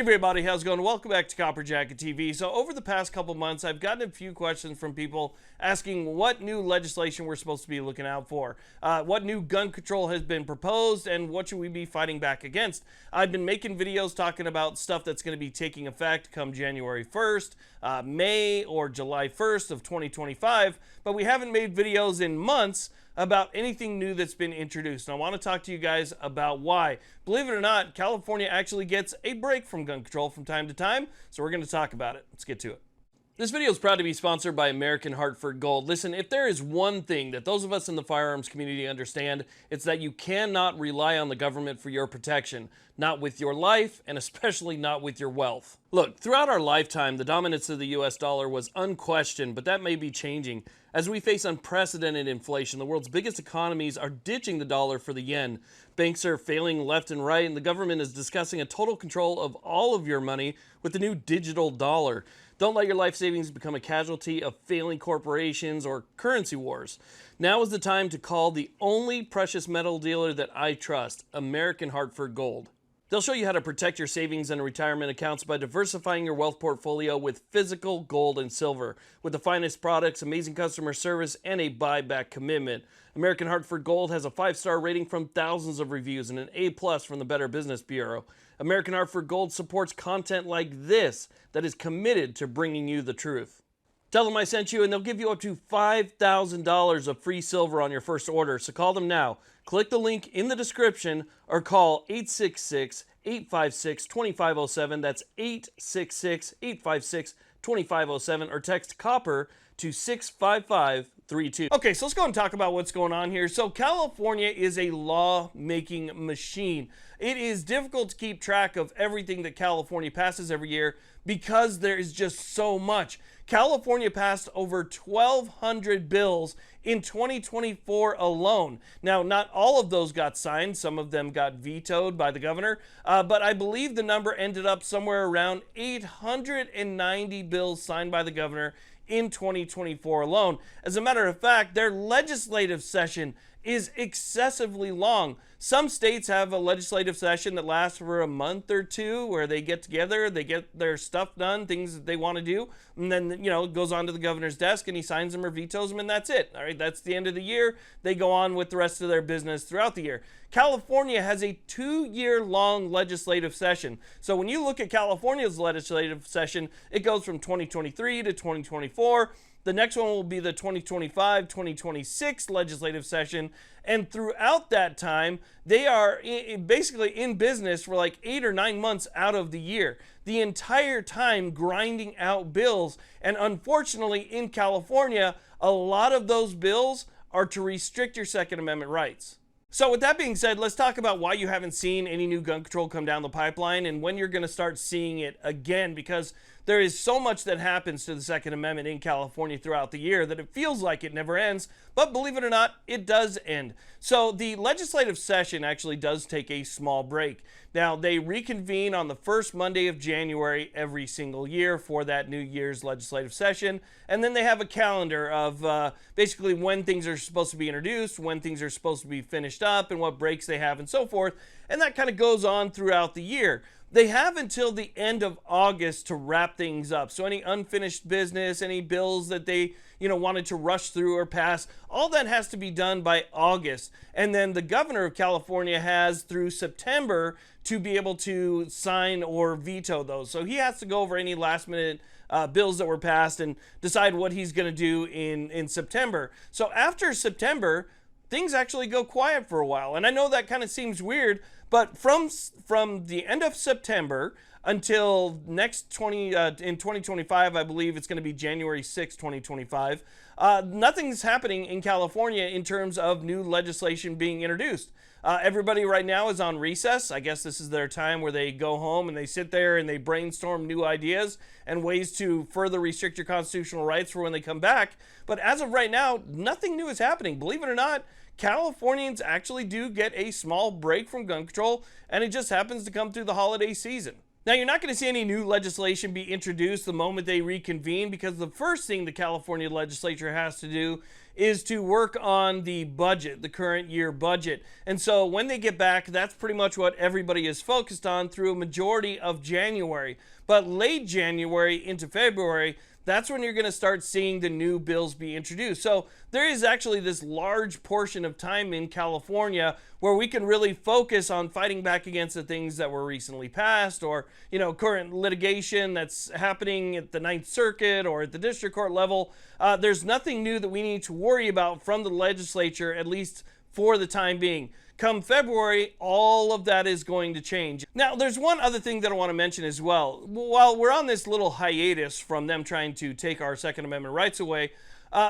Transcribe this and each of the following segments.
Everybody, how's it going? Welcome back to Copper Jacket TV. So over the past couple months, I've gotten a few questions from people asking what new legislation we're supposed to be looking out for, what new gun control has been proposed, and what should we be fighting back against. I've been making videos talking about stuff that's going to be taking effect come January 1st, May or July 1st of 2025, but we haven't made videos in months about anything new that's been introduced. And I want to talk to you guys about why. Believe it or not, California actually gets a break from gun control from time to time, so we're going to talk about it. Let's get to it. This video is proud to be sponsored by American Hartford Gold. Listen, if there is one thing that those of us in the firearms community understand, it's that you cannot rely on the government for your protection. Not with your life, and especially not with your wealth. Look, throughout our lifetime, the dominance of the US dollar was unquestioned, but that may be changing. As we face unprecedented inflation, the world's biggest economies are ditching the dollar for the yen. Banks are failing left and right, and the government is discussing a total control of all of your money with the new digital dollar. Don't let your life savings become a casualty of failing corporations or currency wars. Now is the time to call the only precious metal dealer that I trust, American Hartford Gold. They'll show you how to protect your savings and retirement accounts by diversifying your wealth portfolio with physical gold and silver. With the finest products, amazing customer service, and a buyback commitment. American Hartford Gold has a 5-star rating from thousands of reviews and an A+ from the Better Business Bureau. American Hartford Gold supports content like this that is committed to bringing you the truth. Tell them I sent you and they'll give you up to $5,000 of free silver on your first order, so call them now. Click the link in the description or call 866-856-2507. That's 866-856-2507 or text COPPER to 65532. Okay, so let's go and talk about what's going on here. So California is a law-making machine. It is difficult to keep track of everything that California passes every year because there is just so much. California passed over 1,200 bills in 2024 alone. Now, not all of those got signed. Some of them got vetoed by the governor, but I believe the number ended up somewhere around 890 bills signed by the governor in 2024 alone. As a matter of fact, their legislative session is excessively long. Some states have a legislative session that lasts for a month or two where they get together, they get their stuff done, things that they want to do, and then, it goes on to the governor's desk and he signs them or vetoes them, and that's it. All right, that's the end of the year. They go on with the rest of their business throughout the year. California has a 2-year-long legislative session. So when you look at California's legislative session, it goes from 2023 to 2024. The next one will be the 2025-2026 legislative session. And throughout that time, they are basically in business for like 8 or 9 months out of the year. The entire time grinding out bills. And unfortunately, in California, a lot of those bills are to restrict your Second Amendment rights. So with that being said, let's talk about why you haven't seen any new gun control come down the pipeline and when you're going to start seeing it again, because there is so much that happens to the Second Amendment in California throughout the year that it feels like it never ends, but believe it or not, it does end. So the legislative session actually does take a small break. Now, they reconvene on the first Monday of January every single year for that New Year's legislative session, and then they have a calendar of basically when things are supposed to be introduced, when things are supposed to be finished up, and what breaks they have, and so forth, and that kind of goes on throughout the year. They have until the end of August to wrap things up. So any unfinished business, any bills that they, wanted to rush through or pass, all that has to be done by August. And then the governor of California has through September to be able to sign or veto those. So he has to go over any last minute bills that were passed and decide what he's going to do in September. So after September, things actually go quiet for a while. And I know that kind of seems weird, but from the end of September until in 2025, I believe it's going to be January 6, 2025, nothing's happening in California in terms of new legislation being introduced. Everybody right now is on recess. I guess this is their time where they go home and they sit there and they brainstorm new ideas and ways to further restrict your constitutional rights for when they come back. But as of right now, nothing new is happening. Believe it or not, Californians actually do get a small break from gun control, and it just happens to come through the holiday season. Now, you're not going to see any new legislation be introduced the moment they reconvene, because the first thing the California legislature has to do is to work on the budget, the current year budget. And so when they get back, that's pretty much what everybody is focused on through a majority of January. But late January into February, that's when you're going to start seeing the new bills be introduced. So there is actually this large portion of time in California where we can really focus on fighting back against the things that were recently passed, or, current litigation that's happening at the Ninth Circuit or at the district court level. There's nothing new that we need to worry about from the legislature, at least for the time being. Come February, all of that is going to change. Now, there's one other thing that I want to mention as well. While we're on this little hiatus from them trying to take our Second Amendment rights away,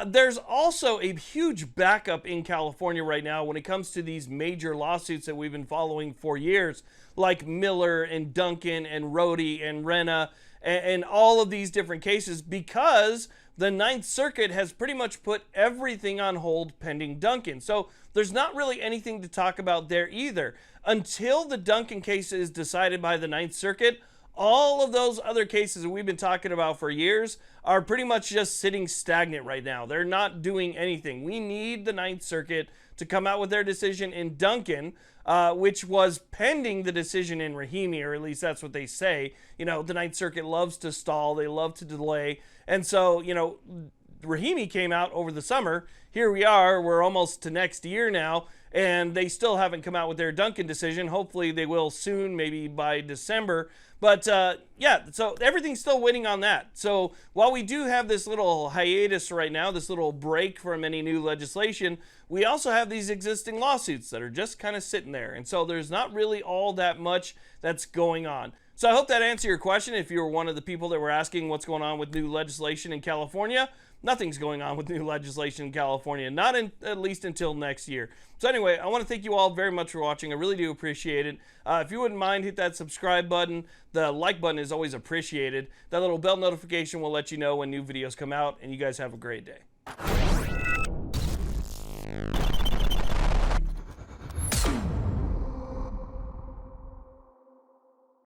there's also a huge backup in California right now when it comes to these major lawsuits that we've been following for years, like Miller and Duncan and Rhodey and Renna and all of these different cases, because the Ninth Circuit has pretty much put everything on hold pending Duncan. So there's not really anything to talk about there either. Until the Duncan case is decided by the Ninth Circuit, all of those other cases that we've been talking about for years are pretty much just sitting stagnant right now. They're not doing anything. We need the Ninth Circuit to come out with their decision in Duncan, which was pending the decision in Rahimi, or at least that's what they say. The Ninth Circuit loves to stall. They love to delay. And so, Rahimi came out over the summer. Here we are. We're almost to next year now, and they still haven't come out with their Duncan decision. Hopefully they will soon, maybe by December. But yeah, so everything's still waiting on that. So while we do have this little hiatus right now, this little break from any new legislation, we also have these existing lawsuits that are just kind of sitting there. And so there's not really all that much that's going on. So I hope that answered your question. If you were one of the people that were asking what's going on with new legislation in California, nothing's going on with new legislation in California, not at least until next year. So anyway, I want to thank you all very much for watching. I really do appreciate it. If you wouldn't mind, hit that subscribe button. The like button is always appreciated. That little bell notification will let you know when new videos come out, and you guys have a great day.